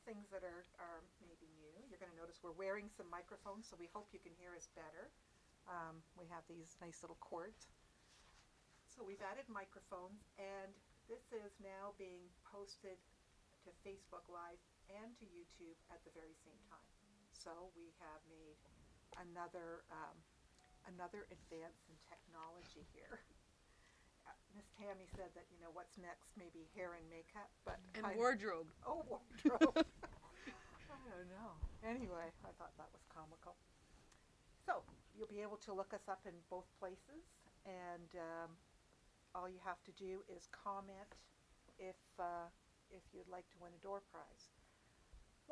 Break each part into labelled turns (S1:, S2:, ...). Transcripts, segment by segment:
S1: things that are maybe new. You're going to notice we're wearing some microphones, so we hope you can hear us better. We have these nice little cords. So we've added microphones, and this is now being posted to Facebook Live and to YouTube at the very same time. So we have made another advance in technology here. Miss Tammy said that, what's next, maybe hair and makeup, but
S2: and wardrobe.
S1: Oh, wardrobe. I don't know. Anyway, I thought that was comical. So you'll be able to look us up in both places, and all you have to do is comment if you'd like to win a door prize.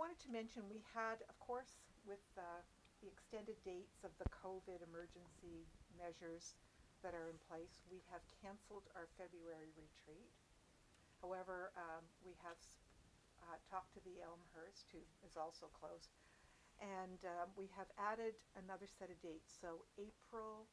S1: Wanted to mention we had, of course, with the extended dates of the COVID emergency measures that are in place, we have canceled our February retreat. However, we have talked to the Elmhurst, who is also closed, and we have added another set of dates. So April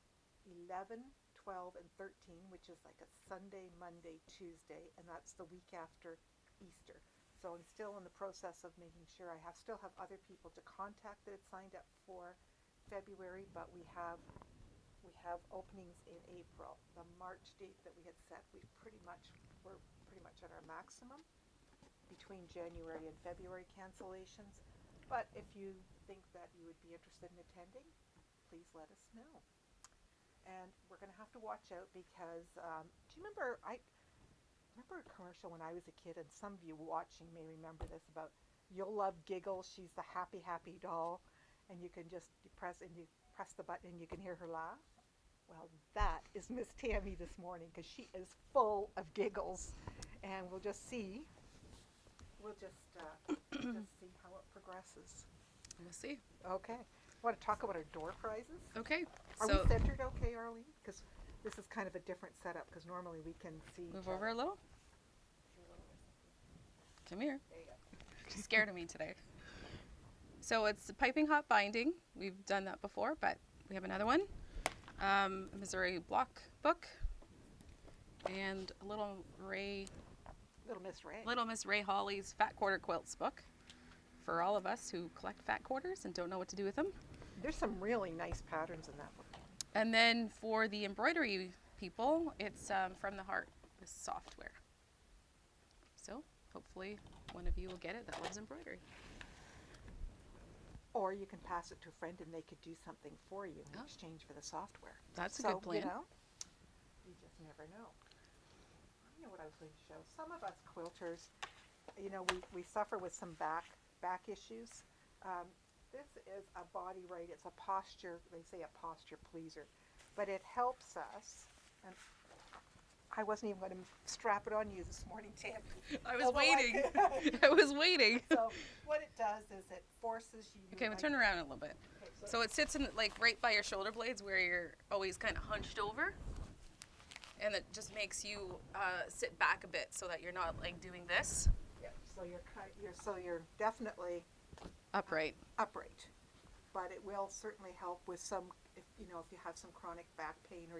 S1: 11, 12, and 13, which is like a Sunday, Monday, Tuesday, and that's the week after Easter. So I'm still in the process of making sure I still have other people to contact that had signed up for February, but we have openings in April. The March date that we had set, we're pretty much at our maximum between January and February cancellations. But if you think that you would be interested in attending, please let us know. And we're going to have to watch out because do you remember a commercial when I was a kid, and some of you watching may remember this, about You'll Love Giggles. She's the happy doll, and you press the button and you can hear her laugh. Well, that is Miss Tammy this morning, because she is full of giggles, and we'll just see how it progresses.
S2: We'll see.
S1: Okay. Want to talk about our door prizes?
S2: Okay.
S1: Are we centered okay, Arlene? Because this is kind of a different setup, because normally we can see
S2: Move over a little. Come here.
S1: There you go.
S2: She's scared of me today. So it's the piping hot binding. We've done that before, but we have another one. A Missouri block book. And a Little Miss Ray Hawley's Fat Quarter Quilts book. For all of us who collect fat quarters and don't know what to do with them.
S1: There's some really nice patterns in that book.
S2: And then for the embroidery people, it's From the Heart, this software. So hopefully one of you will get it that loves embroidery.
S1: Or you can pass it to a friend and they could do something for you in exchange for the software.
S2: That's a good plan.
S1: You just never know. I know what I was going to show. Some of us quilters, we suffer with some back issues. This is a body right. It's a posture, they say a posture pleaser, but it helps us. And I wasn't even going to strap it on you this morning, Tam.
S2: I was waiting. I was waiting.
S1: So what it does is it forces you.
S2: Okay, we'll turn around a little bit. Okay, so it sits in right by your shoulder blades where you're always kind of hunched over. And it just makes you sit back a bit so that you're not doing this.
S1: Yeah. So you're definitely
S2: upright.
S1: But it will certainly help with some, if you have some chronic back pain or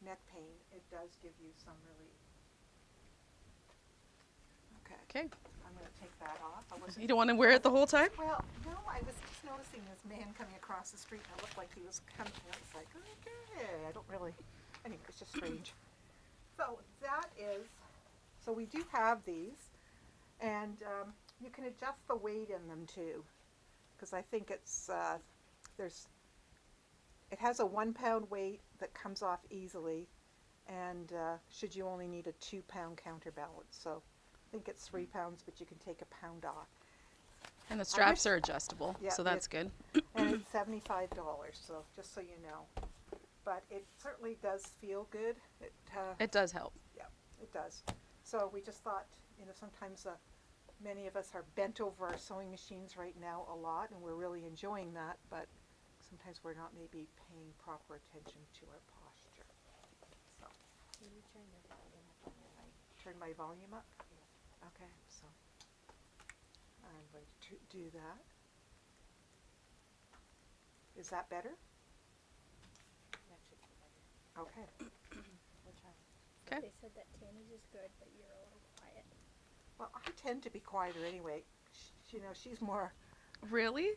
S1: neck pain, it does give you some relief. Okay. I'm going to take that off.
S2: You don't want to wear it the whole time?
S1: Well, no, I was just noticing this man coming across the street, and it looked like he was coming, and it's like, okay, I don't really, anyway, it's just strange. So we do have these, and you can adjust the weight in them too, because I think it has a 1 pound weight that comes off easily, and should you only need a 2 pound counterbalance. So I think it's 3 pounds, but you can take a pound off.
S2: And the straps are adjustable, so that's good.
S1: And it's $75, so just so you know. But it certainly does feel good.
S2: It does help.
S1: Yeah, it does. So we just thought, sometimes many of us are bent over our sewing machines right now a lot, and we're really enjoying that, but sometimes we're not maybe paying proper attention to our posture. So,
S3: Can you turn your volume up?
S1: Turn my volume up? Okay, so I'm going to do that. Is that better?
S3: That should be better.
S1: Okay.
S3: We'll try.
S2: Okay.
S4: They said that Tammy's is good, but you're a little quiet.
S1: Well, I tend to be quieter anyway. you know, she's more.
S2: Really?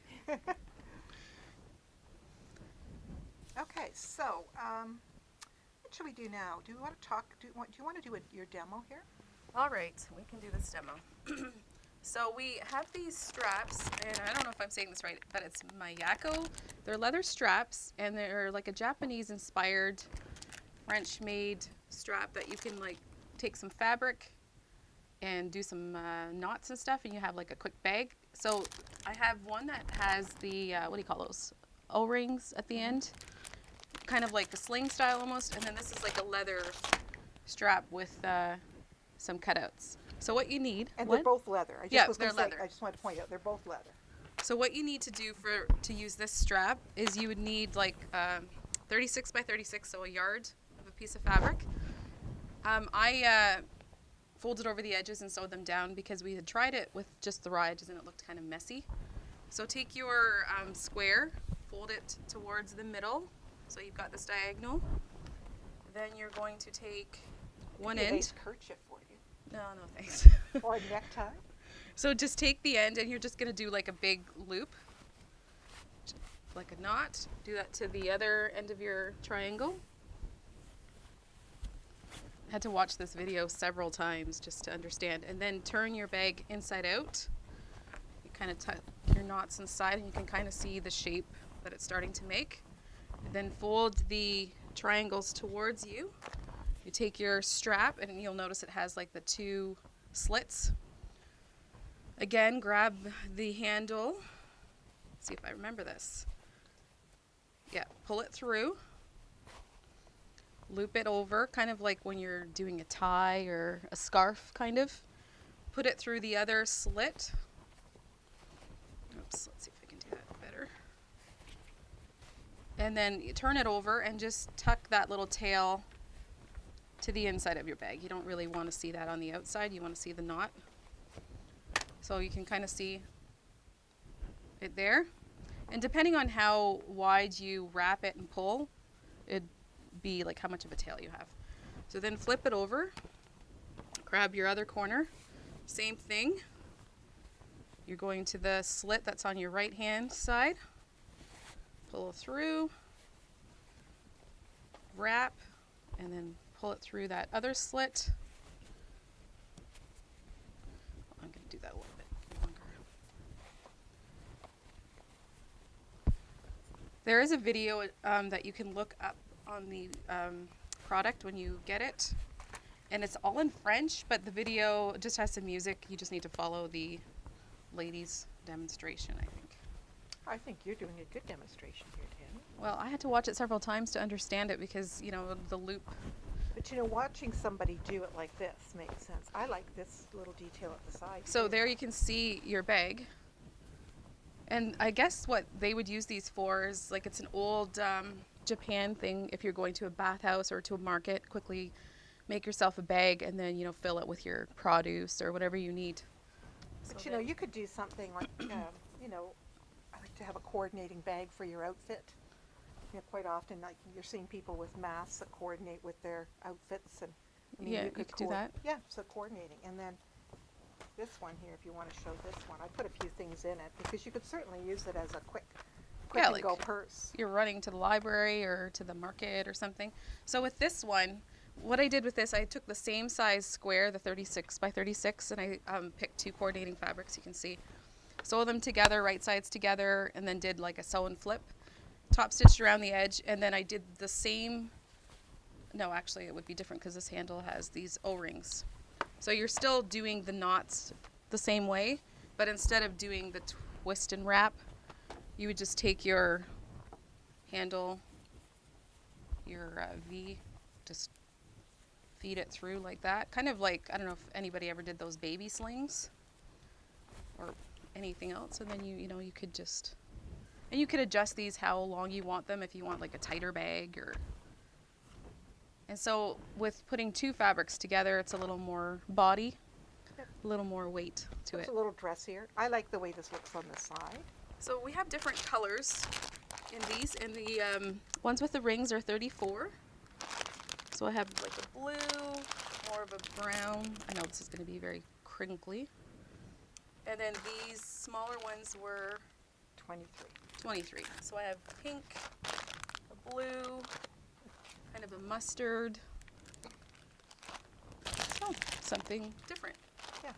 S1: Okay, so what should we do now? Do you want to talk? Do you want to do your demo here?
S2: All right, we can do this demo. So we have these straps, and I don't know if I'm saying this right, but it's Mayako. They're leather straps, and they're like a Japanese-inspired, French-made strap that you can like take some fabric and do some knots and stuff, and you have like a quick bag. So I have one that has the, what do you call those? O-rings at the end, kind of like a sling style almost, and then this is like a leather strap with some cutouts. So what you need,
S1: And they're both leather.
S2: Yeah,
S1: was
S2: they're
S1: gonna say,
S2: leather.
S1: I just want to point out they're both leather.
S2: So what you need to do to use this strap is you would need like 36 by 36, so a yard of a piece of fabric. I folded over the edges and sewed them down because we had tried it with just the raw edges and it looked kind of messy. So take your square, fold it towards the middle, so you've got this diagonal. Then you're going to take one
S1: Maybe a
S2: end.
S1: lace kerchief for you.
S2: No, thanks.
S1: Or a necktie.
S2: So just take the end and you're just going to do like a big loop, like a knot. Do that to the other end of your triangle. I had to watch this video several times just to understand. And then turn your bag inside out. You kind of tuck your knots inside and you can kind of see the shape that it's starting to make. Then fold the triangles towards you. You take your strap and you'll notice it has like the two slits. Again, grab the handle. Let's see if I remember this. Yeah, pull it through. Loop it over, kind of like when you're doing a tie or a scarf, kind of. Put it through the other slit. Oops, let's see if I can do that better. And then you turn it over and just tuck that little tail to the inside of your bag. You don't really want to see that on the outside. You want to see the knot. So you can kind of see it there. And depending on how wide you wrap it and pull, it'd be like how much of a tail you have. So then flip it over, grab your other corner, same thing. You're going to the slit that's on your right hand side, pull it through, wrap, and then pull it through that other slit. I'm going to do that a little bit longer. There is a video that you can look up on the product when you get it, and it's all in French, but the video just has some music. You just need to follow the lady's demonstration, I think.
S1: I think you're doing a good demonstration here, Tammy.
S2: Well, I had to watch it several times to understand it because, you know, the loop.
S1: But you know, watching somebody do it like this makes sense. I like this little detail at the side.
S2: So
S1: too.
S2: there you can see your bag. And I guess what they would use these for is like it's an old Japan thing. If you're going to a bathhouse or to a market, quickly make yourself a bag and then, you know, fill it with your produce or whatever you need.
S1: But
S2: So
S1: you know, you could do something like, you know, I like to have a coordinating bag for your outfit. You know, quite often, like you're seeing people with masks that coordinate with their outfits, and I mean,
S2: Yeah, you could do that.
S1: Yeah, so coordinating, and then this one here, if you want to show this one, I put a few things in it because you could certainly use it as a quick
S2: Yeah,
S1: and
S2: like
S1: go purse.
S2: you're running to the library or to the market or something. So with this one, what I did with this, I took the same size square, the 36 by 36, and I picked two coordinating fabrics, you can see. Sew them together, right sides together, and then did like a sew and flip. Top stitched around the edge, and then I did the same, no, actually it would be different because this handle has these O-rings. So you're still doing the knots the same way, but instead of doing the twist and wrap, you would just take your handle, your V, just feed it through like that. Kind of like, I don't know if anybody ever did those baby slings or anything else. And then you know, you could just, and you could adjust these how long you want them if you want like a tighter bag or, and so with putting two fabrics together, it's a little more body, a little more weight to
S1: It's
S2: it.
S1: a little dressier. I like the way this looks on the side.
S2: So we have different colors in these, and the ones with the rings are 34. So I have like a blue, more of a brown. I know this is going to be very crinkly. And then these smaller ones were
S1: 23.
S2: 23. So I have pink, a blue, kind of a mustard. So something different.
S1: Yeah.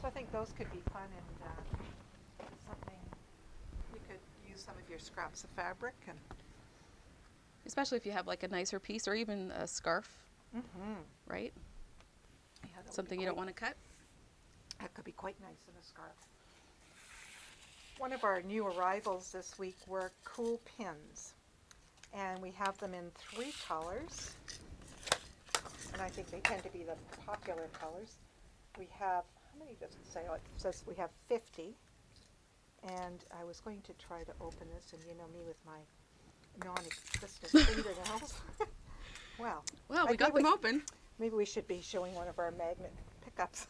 S1: So I think those could be fun and something you could use some of your scraps of fabric and.
S2: Especially if you have like a nicer piece or even a scarf,
S1: Mm-hmm.
S2: right?
S1: Yeah, that would be
S2: Something you don't
S1: quite-
S2: want to cut.
S1: That could be quite nice in a scarf. One of our new arrivals this week were cool pins. And we have them in 3 colors. And I think they tend to be the popular colors. We have, how many does it say? Oh, it says we have 50. And I was going to try to open this, and you know me with my non-existent fingernails. Well,
S2: Well, we
S1: I
S2: got
S1: think
S2: them open.
S1: maybe we should be showing one of our magnet pickups.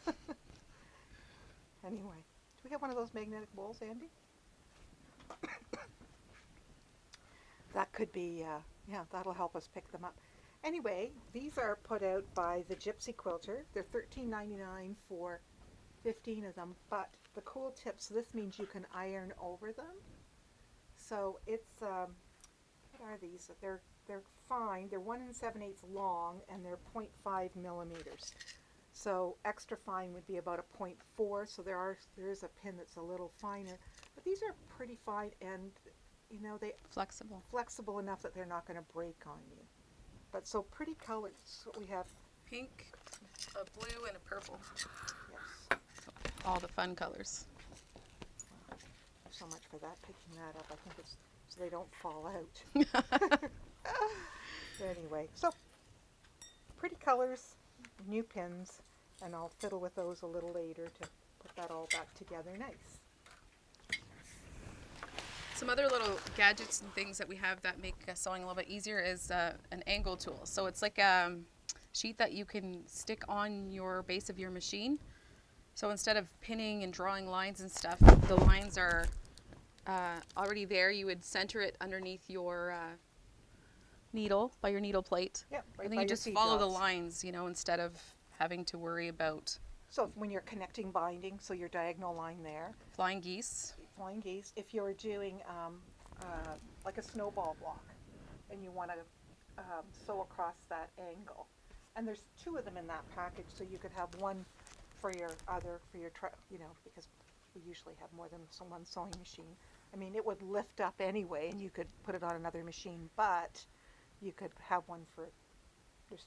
S1: Anyway, do we have one of those magnetic bowls, Andy? That could be, yeah, that'll help us pick them up. Anyway, these are put out by the Gypsy Quilter. They're $13.99 for 15 of them, but the cool tips, this means you can iron over them. So it's, what are these? They're fine. They're 1 7/8 long, and they're 0.5 millimeters. So extra fine would be about a 0.4. So there is a pin that's a little finer, but these are pretty fine, and you know flexible enough that they're not going to break on you. But so pretty colors. So we have
S2: Pink, a blue, and a purple.
S1: yes.
S2: All the fun colors.
S1: So much for that. Picking that up, I think it's so they don't fall out. Anyway, so pretty colors, new pins, and I'll fiddle with those a little later to put that all back together nice.
S2: Some other little gadgets and things that we have that make sewing a little bit easier is an angle tool. So it's like a sheet that you can stick on your base of your machine. So instead of pinning and drawing lines and stuff, the lines are already there. You would center it underneath your needle, by your needle plate.
S1: Yeah, right
S2: And then
S1: by
S2: you
S1: your
S2: just
S1: feed
S2: follow the
S1: rods.
S2: lines, instead of having to worry about
S1: So when you're connecting binding, so your diagonal line there,
S2: flying geese.
S1: flying geese, if you're doing like a snowball block and you want to sew across that angle, and there's 2 of them in that package, so you could have one for your because we usually have more than one sewing machine. I mean, it would lift up anyway, and you could put it on another machine, but you could have one for just.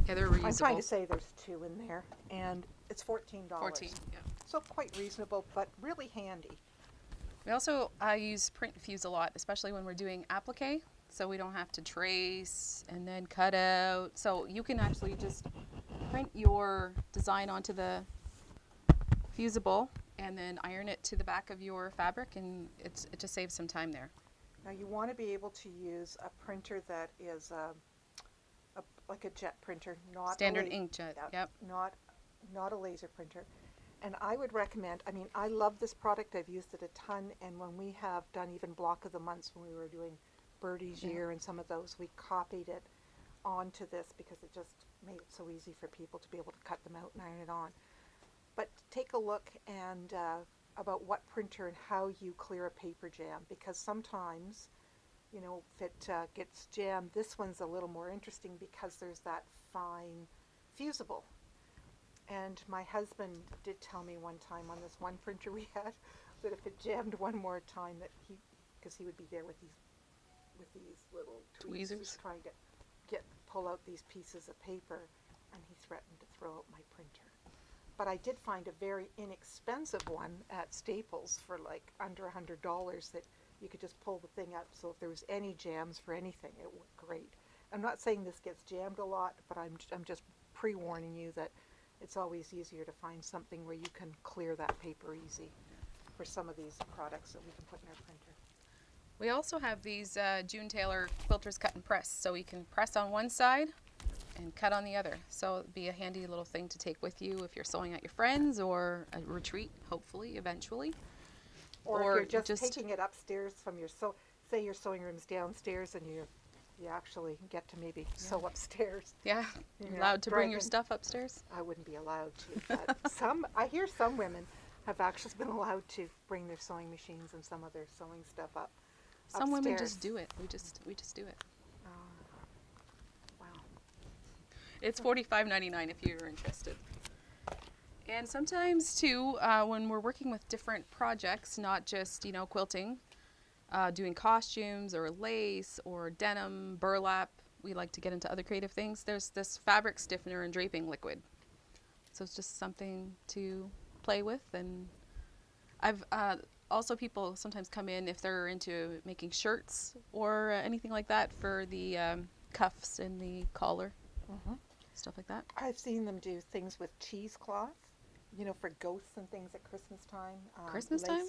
S2: Yeah, they're reusable.
S1: I'm trying to say there's 2 in there, and it's $14.
S2: 14, yeah.
S1: So quite reasonable, but really handy.
S2: We also use print fuse a lot, especially when we're doing applique, so we don't have to trace and then cut out. So you can actually just print your design onto the fusible and then iron it to the back of your fabric, and it just saves some time there.
S1: Now you want to be able to use a printer that is like a jet printer, not
S2: Standard inkjet, yep.
S1: not a laser printer. And I would recommend, I mean, I love this product. I've used it a ton, and when we have done even block of the months when we were doing Birdie's
S2: Yeah.
S1: Year and some of those, we copied it onto this because it just made it so easy for people to be able to cut them out and iron it on. But take a look and about what printer and how you clear a paper jam, because sometimes, if it gets jammed, this one's a little more interesting because there's that fine fusible. And my husband did tell me one time on this one printer we had that if it jammed one more time, that because he would be there with these little tweezers trying to pull out these pieces of paper, and he threatened to throw out my printer. But I did find a very inexpensive one at Staples for like under $100 that you could just pull the thing up. So if there was any jams for anything, it worked great. I'm not saying this gets jammed a lot, but I'm just pre-warning you that it's always easier to find something where you can clear that paper easy for some of these products that we can put in our printer.
S2: We also have these June Taylor quilters cut and press, so you can press on one side and cut on the other. So it'd be a handy little thing to take with you if you're sewing at your friends or a retreat, hopefully, eventually.
S1: Or if you're just taking it upstairs from your say your sewing room's downstairs and you're you actually get to maybe sew upstairs.
S2: Yeah,
S1: You
S2: you're
S1: know,
S2: allowed to bring your
S1: driving-
S2: stuff upstairs.
S1: I wouldn't be allowed to, but I hear some women have actually been allowed to bring their sewing machines and some of their sewing stuff up.
S2: Some women
S1: upstairs.
S2: just do it. We just do it.
S1: Oh, wow.
S2: It's $45.99 if you're interested. And sometimes too, when we're working with different projects, not just quilting, doing costumes or lace or denim, burlap, we like to get into other creative things. There's this fabric stiffener and draping liquid. So it's just something to play with. And I've also people sometimes come in if they're into making shirts or anything like that for the cuffs and the collar, stuff like that.
S1: I've seen them do things with cheesecloth, for ghosts and things at Christmas time.
S2: Christmas time?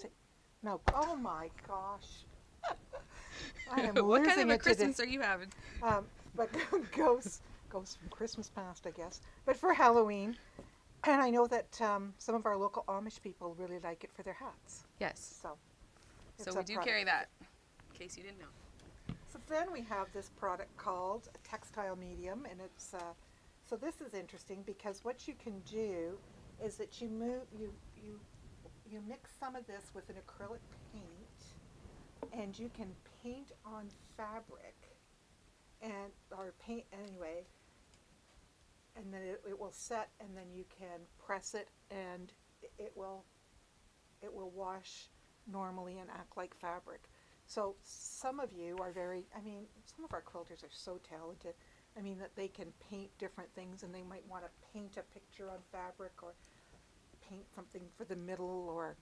S1: No. Oh my gosh. I am
S2: What kind
S1: losing
S2: of a
S1: it today.
S2: Christmas are you having?
S1: But ghosts from Christmas past, I guess. But for Halloween, and I know that some of our local Amish people really like it for their hats.
S2: Yes.
S1: So
S2: So
S1: it's
S2: we
S1: a
S2: do
S1: product.
S2: carry that, in case you didn't know.
S1: So then we have this product called a textile medium, and it's so this is interesting because what you can do is that you mix some of this with an acrylic paint, and you can paint on fabric, or paint anyway, and then it will set, and then you can press it, and it will wash normally and act like fabric. So some of you are some of our quilters are so talented. That they can paint different things, and they might want to paint a picture on fabric or paint something for the middle, or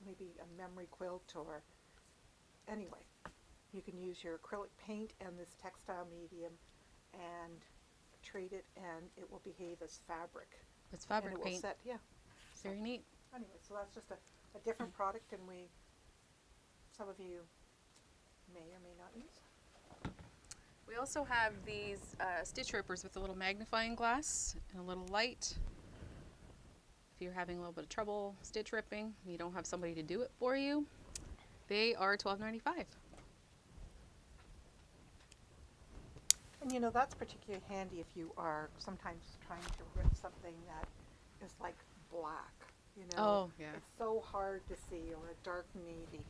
S1: maybe a memory quilt, or anyway. You can use your acrylic paint and this textile medium and treat it, and it will behave as fabric.
S2: It's fabric
S1: and it
S2: paint.
S1: will set, yeah. So
S2: Very neat.
S1: anyway, so that's just a different product, and some of you may or may not use.
S2: We also have these stitch rippers with a little magnifying glass and a little light. If you're having a little bit of trouble stitch ripping, you don't have somebody to do it for you, they are $12.95.
S1: And that's particularly handy if you are sometimes trying to rip something that is like black,
S2: Oh, yeah.
S1: It's so hard to see, or a dark navy.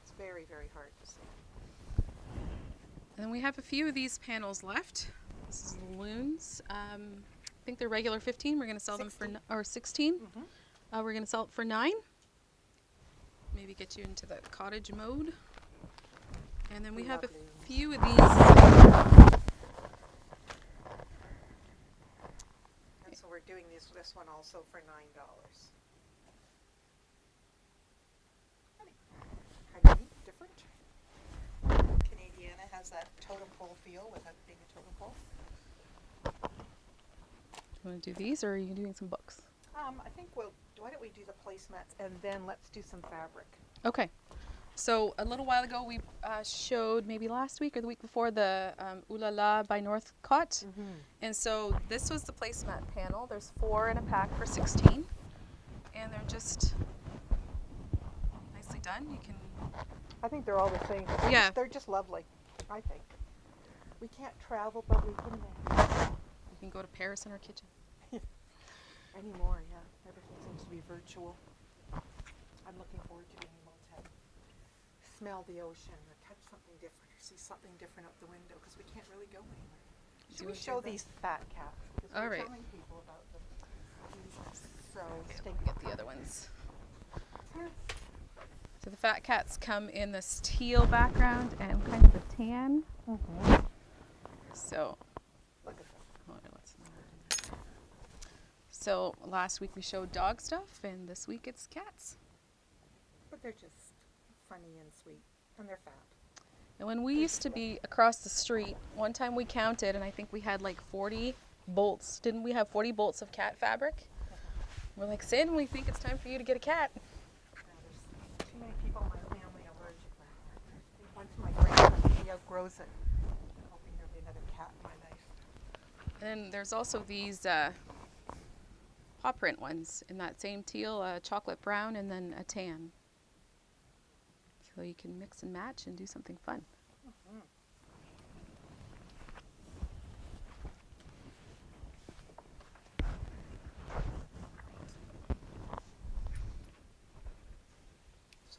S1: It's very, very hard to see.
S2: And then we have a few of these panels left. This is loons. I think they're regular 15. We're going to sell them for 16. We're going to sell it for $9. Maybe get you into the cottage mode. And then we have a few of these.
S1: And so we're doing this one also for $9. Kind of neat, different. Canadiana has that totem pole feel with it being a totem pole.
S2: You want to do these, or are you doing some books?
S1: I think why don't we do the placemats, and then let's do some fabric.
S2: Okay. So a little while ago, we showed, maybe last week or the week before, the Ooh La La by Northcott. And so this was the placemat panel. There's 4 in a pack for 16. And they're just nicely done. You can...
S1: I think they're all the same.
S2: Yeah.
S1: They're just lovely, I think. We can't travel, but we can
S2: You can go to Paris in our kitchen.
S1: anymore, yeah. Everything seems to be virtual. I'm looking forward to being able to smell the ocean or touch something different or see something different out the window, because we can't really go anywhere. Should we show these fat cats? Because
S2: All
S1: we're
S2: right.
S1: telling people about them. These are so
S2: Okay,
S1: stinky.
S2: get the other ones. So the fat cats come in this teal background and kind of a tan. So,
S1: Look at them.
S2: so last week we showed dog stuff, and this week it's cats.
S1: But they're just funny and sweet, and they're fat.
S2: And when we used to be across the street, one time we counted, and I think we had like 40 bolts. Didn't we have 40 bolts of cat fabric? We're like, Sid, we think it's time for you to get a cat.
S1: Now, there's too many people in my family allergic right now. Once my grandson, he outgrows it. I'm hoping there'll be another cat in my life.
S2: And there's also these paw print ones in that same teal, chocolate brown, and then a tan. So you can mix and match and do something fun.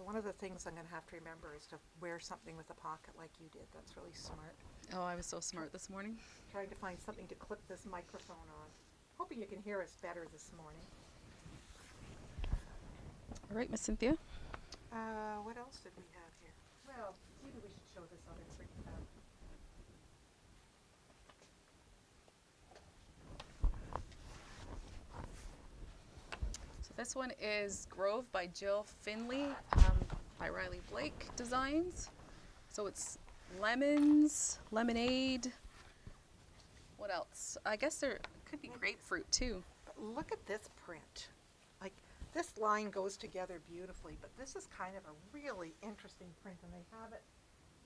S1: one of the things I'm going to have to remember is to wear something with a pocket like you did. That's really smart.
S2: Oh, I was so smart this morning.
S1: Trying to find something to clip this microphone on. Hoping you can hear us better this morning.
S2: All right, Miss Cynthia.
S1: What else did we have here? Well, maybe we should show this other pretty fabric.
S2: So this one is Grove by Jill Finley, by Riley Blake Designs. So it's lemons, lemonade. What else? I guess there could be grapefruit too.
S1: But look at this print. Like, this line goes together beautifully, but this is kind of a really interesting print, and they have it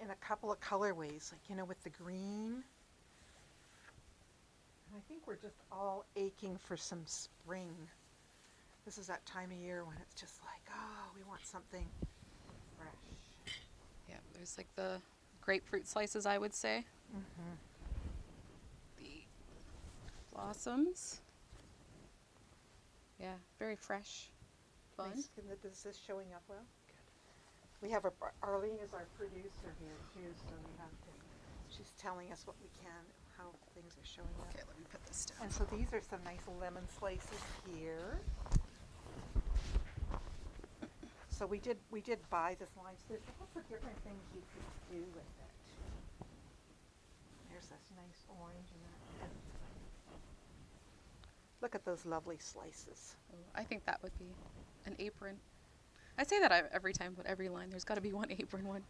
S1: in a couple of colorways, like, you know, with the green. And I think we're just all aching for some spring. This is that time of year when it's just like, oh, we want something fresh.
S2: Yeah, there's like the grapefruit slices, I would say.
S1: Mm-hmm.
S2: The blossoms. Yeah, very fresh. Fun.
S1: Nice. Is this showing up well? Good. We have Arlene is our producer here too, so we have to. She's telling us what we can, how things are showing up.
S2: Okay, let me put this down.
S1: And so these are some nice lemon slices here. So we did buy this line. So there's lots of different things you could do with it. There's this nice orange and that. Look at those lovely slices.
S2: Oh, I think that would be an apron. I say that every time, but every line there's got to be one apron one.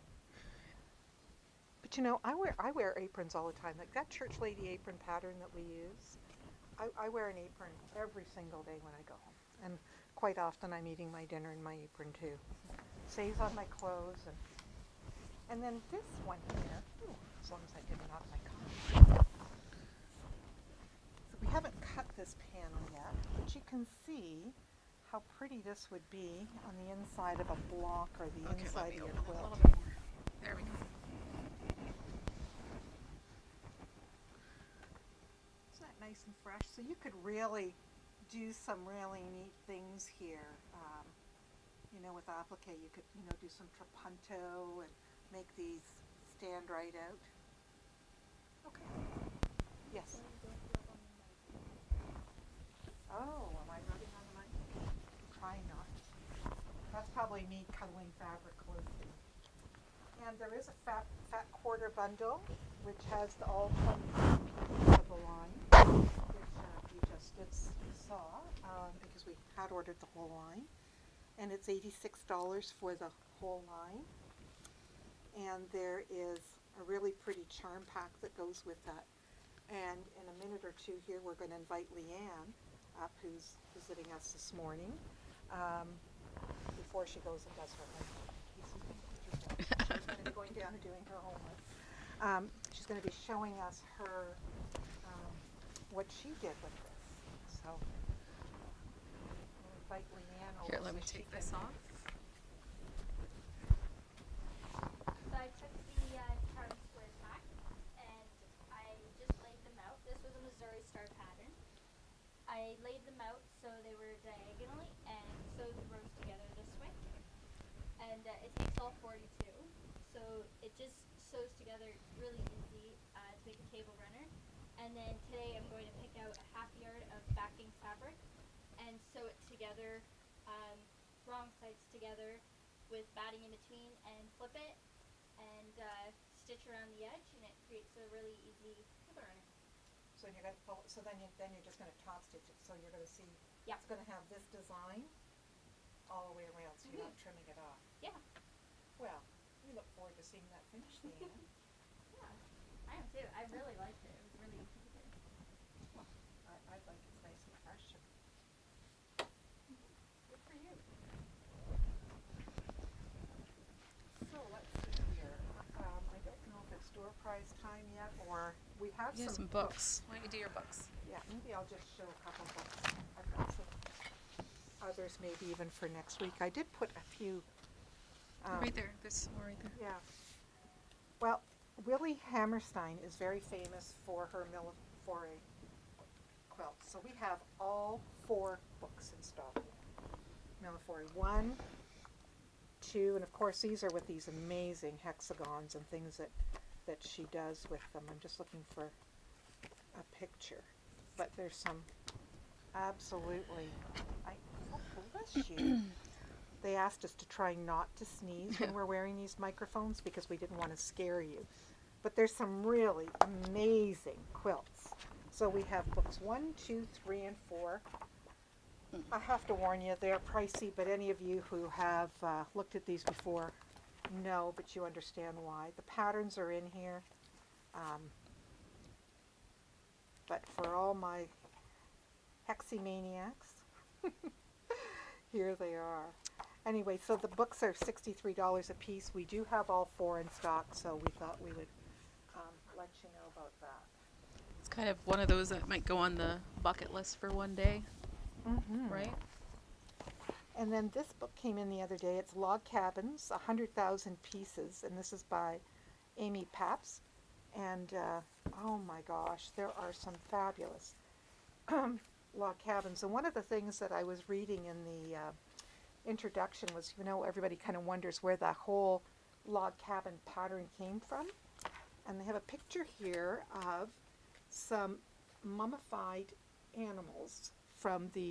S1: But you know, I wear aprons all the time. Like that church lady apron pattern that we use. I wear an apron every single day when I go home. And quite often I'm eating my dinner in my apron too. Saves on my clothes. And then this one here, as long as I get it off my car. So we haven't cut this panel yet, but you can see how pretty this would be on the inside of a block or the inside of your
S2: A
S1: quilt.
S2: little bit more. There we go.
S1: Isn't that nice and fresh? So you could really do some really neat things here. You know, with applique, you could, you know, do some trapunto and make these stand right out. Okay. Yes. Oh, am I rubbing on the mic? Try not. That's probably me cuddling fabric closely. And there is a fat quarter bundle, which has all 20 pieces of the line, which you just saw, because we had ordered the whole line. And it's $86 for the whole line. And there is a really pretty charm pack that goes with that. And in a minute or two here, we're going to invite Leanne up, who's visiting us this morning, before she goes and does her homework. She's going to be going down and doing her homework. She's going to be showing us her what she did with this. So we'll invite Leanne over.
S2: Here, let me take this off.
S4: So I took the charm square pack and I just laid them out. This was a Missouri Star pattern. I laid them out so they were diagonally and sewed the rows together this way. And it takes all 42. So it just sews together really easy to make a table runner. And then today I'm going to pick out a half yard of backing fabric and sew it together, wrong sides together with batting in between, and flip it and stitch around the edge, and it creates a really easy table runner.
S1: So you're going to pull. So then you're just going to top stitch it. So you're going to see.
S4: Yeah.
S1: It's going to have this design all the way around. So you're not trimming it off.
S4: Yeah.
S1: Well, we look forward to seeing that finished, Leanne.
S4: Yeah, I am too. I really liked it. It was really easy to do.
S1: Well, I like it's nice and fresh.
S4: Good for you.
S1: So let's see here. I don't know if it's door prize time yet, or we have
S2: You have some books. Why don't you do your books?
S1: Yeah, maybe I'll just show a couple books. I've got some others maybe even for next week. I did put a few.
S2: Right there. There's some more right there.
S1: Yeah. Well, Willie Hammerstein is very famous for her Millefiori quilts. So we have all 4 books in stock. Millefiori 1, too. And of course, these are with these amazing hexagons and things that she does with them. I'm just looking for a picture. But there's some absolutely, oh, bless you. They asked us to try not to sneeze when we're wearing these microphones because we didn't want to scare you. But there's some really amazing quilts. So we have books 1, 2, 3, and 4. I have to warn you, they're pricey, but any of you who have looked at these before know, but you understand why. The patterns are in here. But for all my heximaniacs, here they are. Anyway, so the books are $63 a piece. We do have all 4 in stock, so we thought we would let you know about that.
S2: It's kind of one of those that might go on the bucket list for one day, right?
S1: And then this book came in the other day. It's Log Cabins, 100,000 Pieces, and this is by Amy Paps. And oh my gosh, there are some fabulous log cabins. And one of the things that I was reading in the introduction was, you know, everybody kind of wonders where the whole log cabin pattern came from. And they have a picture here of some mummified animals from the